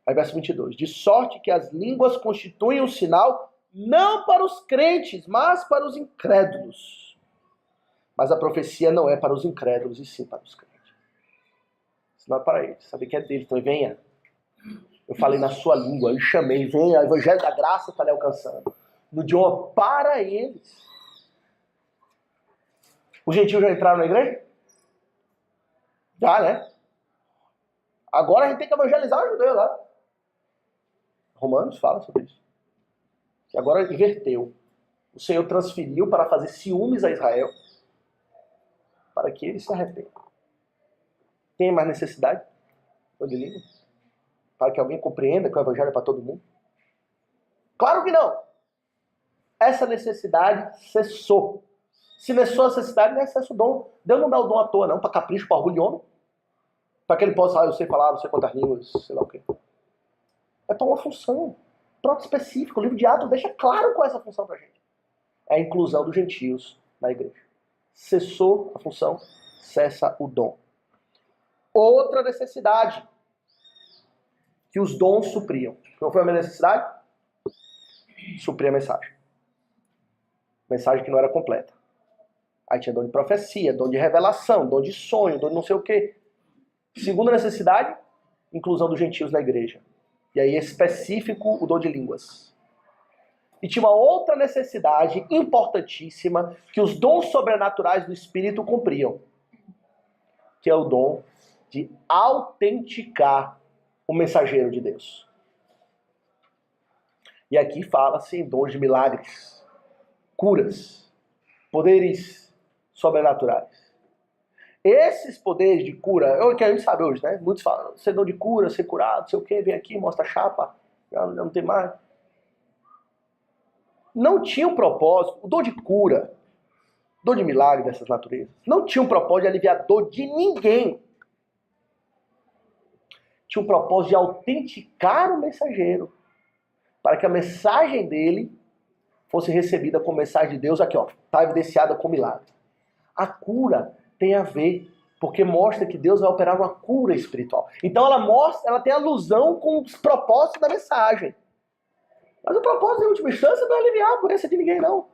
Aí verso 22. De sorte que as línguas constituem um sinal não para os crentes, mas para os incrédulos. Mas a profecia não é para os incrédulos, e sim para os crentes. Isso não é para eles. Sabe que é dele. Então venha. Eu falei na sua língua, eu chamei, venha, o evangelho da graça está lhe alcançando. No idioma para eles. Os gentios já entraram na igreja? Já, né? Agora a gente tem que evangelizar os judeus lá. Romanos fala sobre isso. Que agora inverteu. O Senhor transferiu para fazer ciúmes a Israel, para que eles se arrependam. Tem mais necessidade de língua? Para que alguém compreenda que o evangelho é para todo mundo? Claro que não. Essa necessidade cessou. Se cessou a necessidade, não é excesso o dom. Deus não dá o dom à toa, não, para capricho, para orgulho homem. Para que ele possa falar, eu sei falar, não sei quantas línguas, sei lá o quê. É para uma função. Pronto, específico. O livro de Atos deixa claro qual é essa função para a gente. É a inclusão dos gentios na igreja. Cessou a função, cessa o dom. Outra necessidade que os dons supriam. Qual foi a minha necessidade? Suprir a mensagem. Mensagem que não era completa. Aí tinha dom de profecia, dom de revelação, dom de sonho, dom de não sei o quê. Segunda necessidade, inclusão dos gentios na igreja. E aí específico o dom de línguas. E tinha uma outra necessidade importantíssima que os dons sobrenaturais do Espírito cumpriam, que é o dom de autenticar o mensageiro de Deus. E aqui fala-se em dons de milagres, curas, poderes sobrenaturais. Esses poderes de cura, é o que a gente sabe hoje, né? Muitos falam, ser dom de cura, ser curado, não sei o quê, vem aqui, mostra a chapa, já não tem mais. Não tinha um propósito, o dom de cura, dom de milagre dessas naturezas, não tinha um propósito de aliviar dor de ninguém. Tinha um propósito de autenticar o mensageiro, para que a mensagem dele fosse recebida como mensagem de Deus, aqui ó, está evidenciada com milagre. A cura tem a ver, porque mostra que Deus vai operar uma cura espiritual. Então ela tem alusão com os propósitos da mensagem. Mas o propósito, em última instância, não é aliviar a doença de ninguém, não.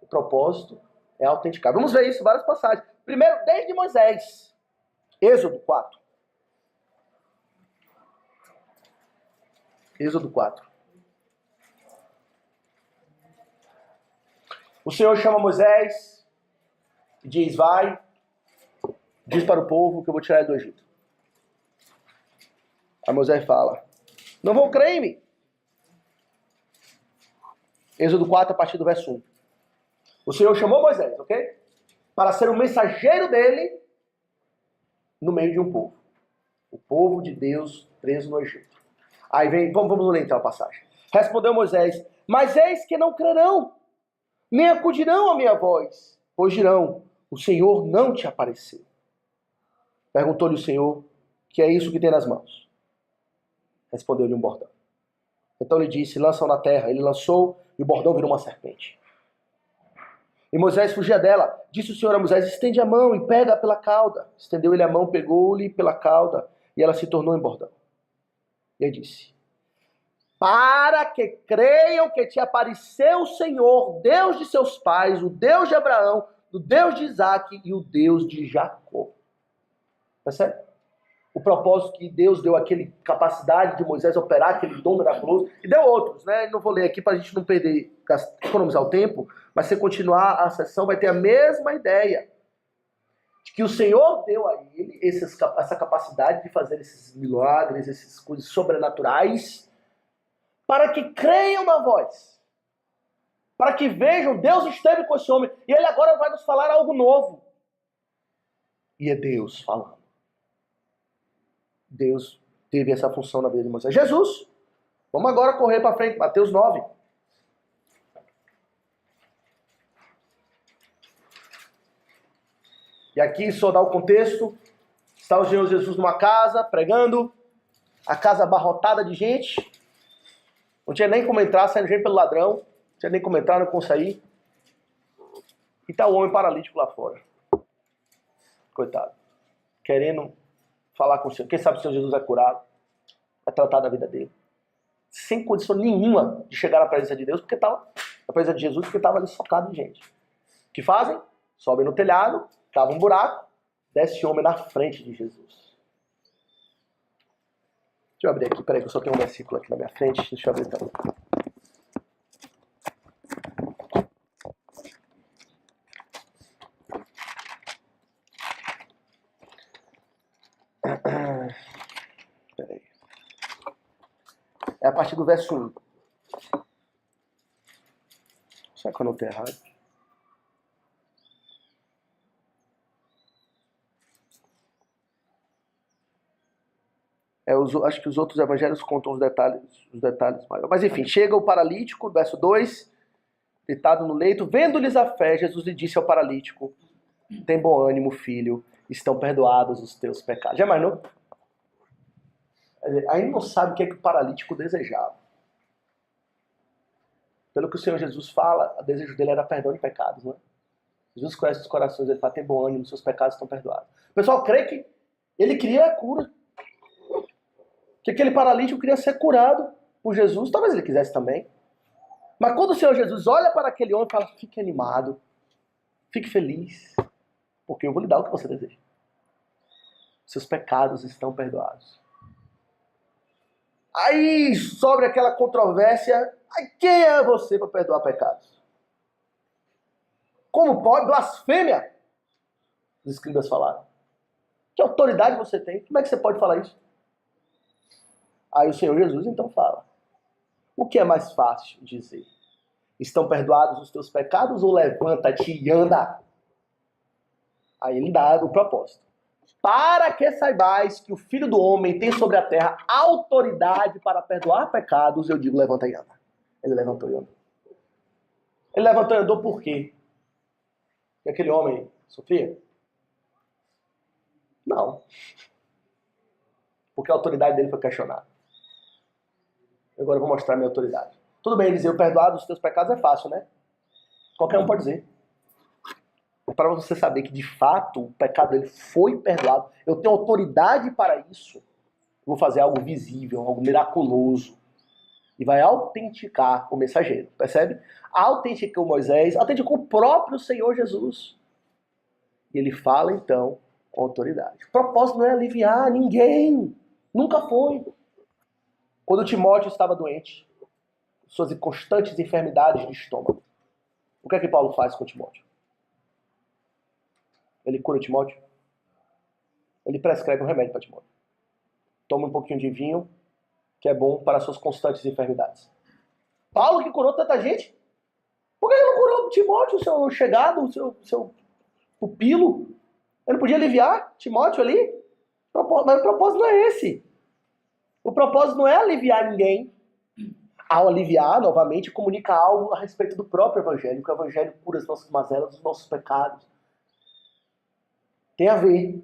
O propósito é autenticar. Vamos ver isso em várias passagens. Primeiro, desde Moisés. Êxodo 4. Êxodo 4. O Senhor chama Moisés e diz, vai, diz para o povo que eu vou tirar ele do Egito. Aí Moisés fala, não vão crer em mim. Êxodo 4, a partir do verso 1. O Senhor chamou Moisés, ok? Para ser o mensageiro dele no meio de um povo. O povo de Deus preso no Egito. Aí vem, vamos ler então a passagem. Respondeu Moisés, mas eis que não crerão, nem acudirão à minha voz, pois dirão, o Senhor não te apareceu. Perguntou-lhe o Senhor, que é isso que tem nas mãos? Respondeu-lhe um bordão. Então ele disse, lançam na terra. Ele lançou e o bordão virou uma serpente. E Moisés fugia dela. Disse o Senhor a Moisés, estende a mão e pega pela cauda. Estendeu ele a mão, pegou-lhe pela cauda e ela se tornou em bordão. E ele disse, para que creiam que te apareceu o Senhor, Deus de seus pais, o Deus de Abraão, o Deus de Isaque e o Deus de Jacó. Percebe? O propósito que Deus deu aquele capacidade de Moisés operar aquele dom miraculoso, e deu outros, né? Não vou ler aqui para a gente não perder, economizar o tempo, mas se continuar a sessão vai ter a mesma ideia. De que o Senhor deu a ele essa capacidade de fazer esses milagres, essas coisas sobrenaturais, para que creiam na voz. Para que vejam, Deus esteve com esse homem, e ele agora vai nos falar algo novo. E é Deus falando. Deus teve essa função na vida de Moisés. Jesus, vamos agora correr para frente, Mateus 9. E aqui, só dá o contexto, está o Senhor Jesus numa casa, pregando, a casa abarrotada de gente, não tinha nem como entrar, saindo gente pelo ladrão, não tinha nem como entrar, não como sair. E está o homem paralítico lá fora. Coitado. Querendo falar com o Senhor. Quem sabe o Senhor Jesus é curado, vai tratar da vida dele. Sem condição nenhuma de chegar à presença de Deus, porque estava na presença de Jesus, porque estava ali socado de gente. O que fazem? Sobem no telhado, cavam um buraco, desce o homem na frente de Jesus. Deixa eu abrir aqui, peraí que eu só tenho um versículo aqui na minha frente. Deixa eu abrir então. Peraí. É a partir do verso 1. Será que eu anotei errado? Acho que os outros evangelhos contam os detalhes maiores. Mas enfim, chega o paralítico, verso 2, deitado no leito, vendo-lhes a fé, Jesus lhe disse ao paralítico: tem bom ânimo, filho, estão perdoados os teus pecados. Já imaginou? Aí não sabe o que é que o paralítico desejava. Pelo que o Senhor Jesus fala, o desejo dele era perdão de pecados, né? Jesus conhece os corações, ele fala: tem bom ânimo, seus pecados estão perdoados. O pessoal crê que ele queria a cura. Que aquele paralítico queria ser curado por Jesus, talvez ele quisesse também. Mas quando o Senhor Jesus olha para aquele homem e fala: fique animado, fique feliz, porque eu vou lhe dar o que você deseja. Seus pecados estão perdoados. Aí sobre aquela controvérsia, quem é você para perdoar pecados? Como pode? Blasfêmia! Os escribas falaram. Que autoridade você tem? Como é que você pode falar isso? Aí o Senhor Jesus então fala: o que é mais fácil dizer? Estão perdoados os teus pecados ou levanta-te e anda? Aí ele dá o propósito. Para que saibais que o Filho do Homem tem sobre a terra autoridade para perdoar pecados, eu digo: levanta e anda. Ele levantou e andou. Ele levantou e andou por quê? Porque aquele homem sofria? Não. Porque a autoridade dele foi questionada. Agora eu vou mostrar a minha autoridade. Tudo bem, dizer: eu perdoado os teus pecados é fácil, né? Qualquer um pode dizer. É para você saber que de fato o pecado dele foi perdoado. Eu tenho autoridade para isso. Eu vou fazer algo visível, algo miraculoso. E vai autenticar o mensageiro. Percebe? Autenticou Moisés, autenticou o próprio Senhor Jesus. E ele fala então com autoridade. O propósito não é aliviar ninguém. Nunca foi. Quando Timóteo estava doente, suas constantes enfermidades de estômago, o que é que Paulo faz com Timóteo? Ele cura Timóteo? Ele prescreve um remédio para Timóteo. Toma um pouquinho de vinho, que é bom para suas constantes enfermidades. Paulo que curou tanta gente? Por que ele não curou Timóteo, o seu chegado, o seu pupilo? Ele não podia aliviar Timóteo ali? Mas o propósito não é esse. O propósito não é aliviar ninguém. Ao aliviar, novamente, comunica algo a respeito do próprio Evangelho, que o Evangelho cura as nossas mazelas, os nossos pecados. Tem a ver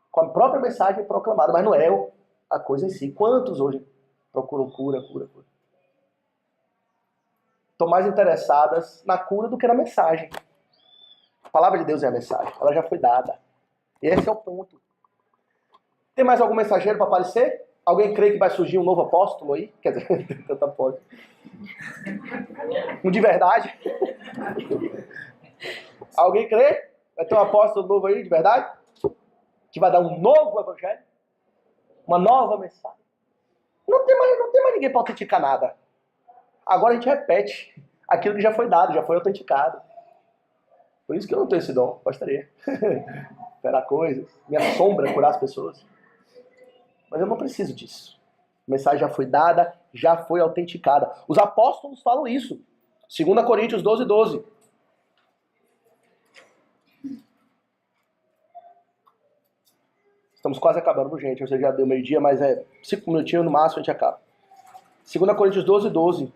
com a própria mensagem proclamada, mas não é a coisa em si. Quantos hoje procuram cura? Estão mais interessadas na cura do que na mensagem. A palavra de Deus é a mensagem, ela já foi dada. Esse é o ponto. Tem mais algum mensageiro para aparecer? Alguém crê que vai surgir um novo apóstolo aí? Quer dizer, tem tanto apóstolo. Um de verdade? Alguém crê? Vai ter um apóstolo novo aí, de verdade? Que vai dar um novo evangelho? Uma nova mensagem? Não tem mais ninguém para autenticar nada. Agora a gente repete aquilo que já foi dado, já foi autenticado. Por isso que eu não tenho esse dom, gostaria. Esperar coisas, me assombra curar as pessoas. Mas eu não preciso disso. A mensagem já foi dada, já foi autenticada. Os apóstolos falam isso. 2 Coríntios 12:12. Estamos quase acabando, gente. Você já deu meio-dia, mas 5 minutinhos no máximo a gente acaba. 2 Coríntios 12:12.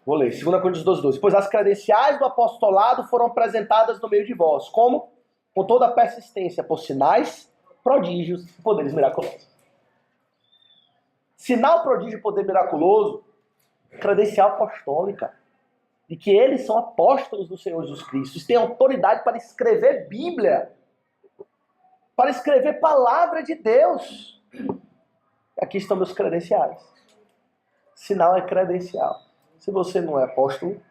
Vou ler. 2 Coríntios 12:12. Pois as credenciais do apostolado foram apresentadas no meio de vós. Como? Com toda a persistência, por sinais, prodígios e poderes miraculosos. Sinal, prodígio e poder miraculoso, credencial apostólica. De que eles são apóstolos do Senhor Jesus Cristo. Eles têm autoridade para escrever Bíblia. Para escrever palavra de Deus. Aqui estão meus credenciais. Sinal é credencial. Se você não é apóstolo,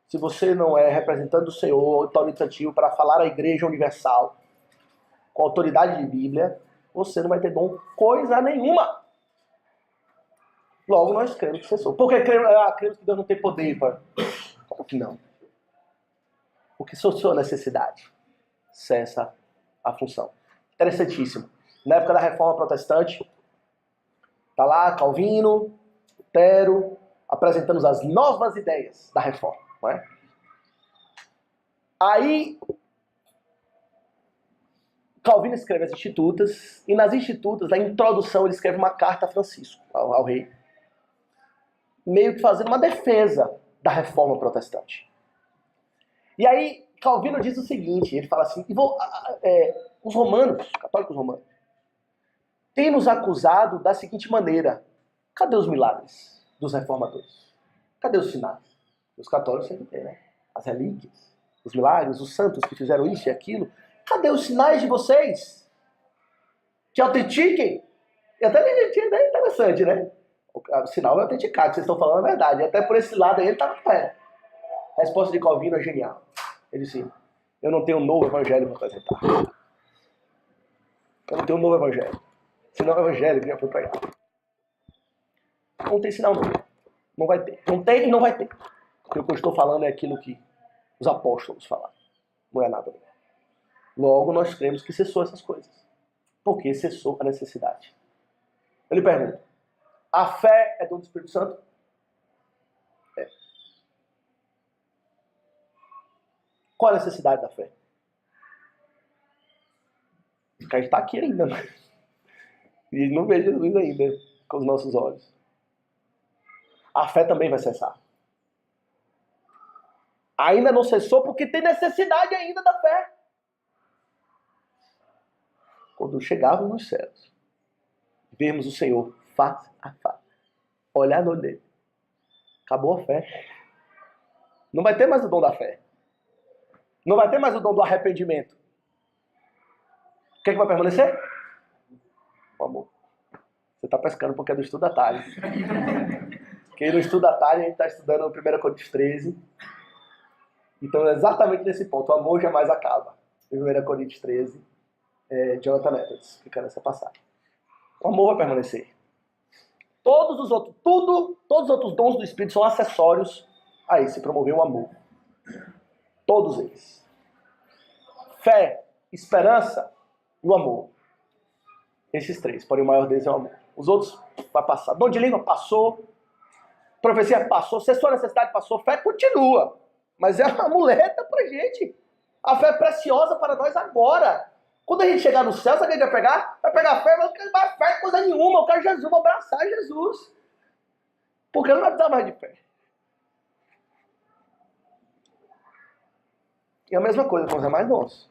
se você não é representante do Senhor, autoritativo para falar à Igreja Universal, com autoridade de Bíblia, você não vai ter dom coisa nenhuma. Logo nós cremos que você sou. Por que cremos que Deus não tem poder? Como que não? Porque se a sua necessidade cessa a função. Interessantíssimo. Na época da Reforma Protestante, está lá Calvino, Lutero, apresentando as novas ideias da Reforma. Não é? Aí, Calvino escreve as Institutas, e nas Institutas, na introdução, ele escreve uma carta a Francisco, ao rei, meio que fazendo uma defesa da Reforma Protestante. E aí, Calvino diz o seguinte, ele fala assim, os romanos, católicos romanos, têm nos acusado da seguinte maneira: cadê os milagres dos reformadores? Cadê os sinais? Os católicos sempre têm, né? As relíquias, os milagres, os santos que fizeram isso e aquilo. Cadê os sinais de vocês? Que autentiquem. E até é interessante, né? O sinal é autenticar, que vocês estão falando a verdade. E até por esse lado aí ele estava pé. A resposta de Calvino é genial. Ele disse: eu não tenho um novo evangelho para apresentar. Eu não tenho um novo evangelho. Senão o evangelho já foi pregado. Não tem sinal não. Não vai ter. Não tem e não vai ter. Porque o que eu estou falando é aquilo que os apóstolos falaram. Não é nada. Logo, nós cremos que cessou essas coisas. Porque cessou a necessidade. Ele pergunta: a fé é dom do Espírito Santo? É. Qual a necessidade da fé? Porque a gente está aqui ainda, né? E não vê Jesus ainda com os nossos olhos. A fé também vai cessar. Ainda não cessou porque tem necessidade ainda da fé. Quando chegarmos nos céus, vermos o Senhor face a face, olhar no olho dele, acabou a fé. Não vai ter mais o dom da fé. Não vai ter mais o dom do arrependimento. O que é que vai permanecer? O amor. Você está pescando porque é do estudo da tarde. Porque no estudo da tarde a gente está estudando 1 Coríntios 13. Então é exatamente nesse ponto. O amor jamais acaba. 1 Coríntios 13. Jonathan Edwards, explicando essa passagem. O amor vai permanecer. Todos os outros dons do Espírito são acessórios a esse promover o amor. Todos eles. Fé, esperança e o amor. Esses três, porém o maior deles é o amor. Os outros vai passar. Dom de língua passou. Profecia passou. Cessou a necessidade passou. Fé continua. Mas é uma muleta pra gente. A fé é preciosa para nós agora. Quando a gente chegar no céu, sabe o que a gente vai pegar? Vai pegar a fé, mas não quero mais fé, coisa nenhuma. Eu quero Jesus, vou abraçar Jesus. Porque eu não vai precisar mais de fé. E a mesma coisa com os demais dons.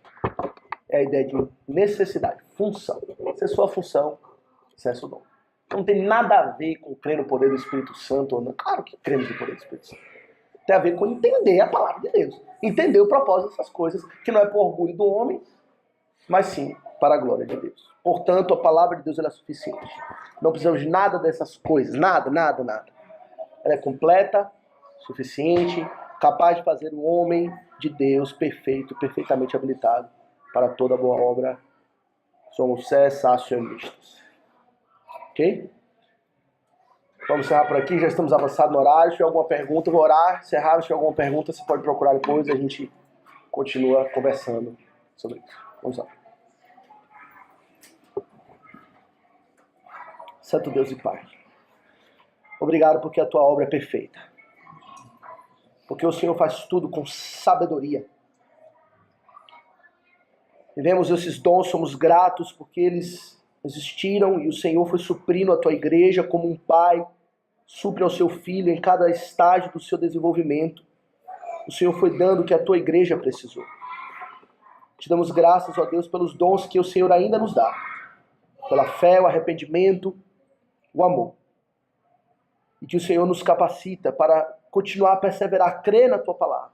É a ideia de necessidade, função. Se é sua função, se é seu dom. Não tem nada a ver com crer no poder do Espírito Santo ou não. Claro que cremos no poder do Espírito Santo. Tem a ver com entender a palavra de Deus. Entender o propósito dessas coisas, que não é por orgulho do homem, mas sim para a glória de Deus. Portanto, a palavra de Deus ela é suficiente. Não precisamos de nada dessas coisas. Nada. Ela é completa, suficiente, capaz de fazer o homem de Deus perfeito, perfeitamente habilitado para toda boa obra. Somos cessacionistas. Ok? Vamos encerrar por aqui, já estamos avançados no horário. Se tiver alguma pergunta, eu vou orar, encerrar. Se tiver alguma pergunta, você pode procurar depois e a gente continua conversando sobre isso. Vamos lá. Santo Deus e Pai, obrigado porque a tua obra é perfeita. Porque o Senhor faz tudo com sabedoria. Vivemos esses dons, somos gratos porque eles existiram e o Senhor foi suprindo a tua igreja como um pai supre ao seu filho em cada estágio do seu desenvolvimento. O Senhor foi dando o que a tua igreja precisou. Te damos graças, ó Deus, pelos dons que o Senhor ainda nos dá. Pela fé, o arrependimento, o amor. E que o Senhor nos capacita para continuar a perseverar, a crer na tua palavra.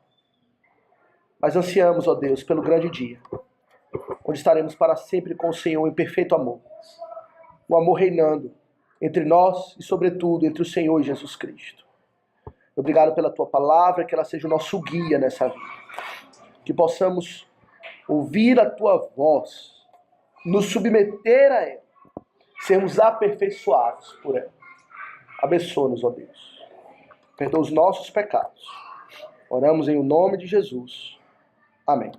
Mas ansiamos, ó Deus, pelo grande dia, onde estaremos para sempre com o Senhor em perfeito amor. O amor reinando entre nós e, sobretudo, entre o Senhor e Jesus Cristo. Obrigado pela tua palavra, que ela seja o nosso guia nessa vida. Que possamos ouvir a tua voz, nos submeter a ela, sermos aperfeiçoados por ela. Abençoa-nos, ó Deus. Perdoa os nossos pecados. Oramos em o nome de Jesus. Amém.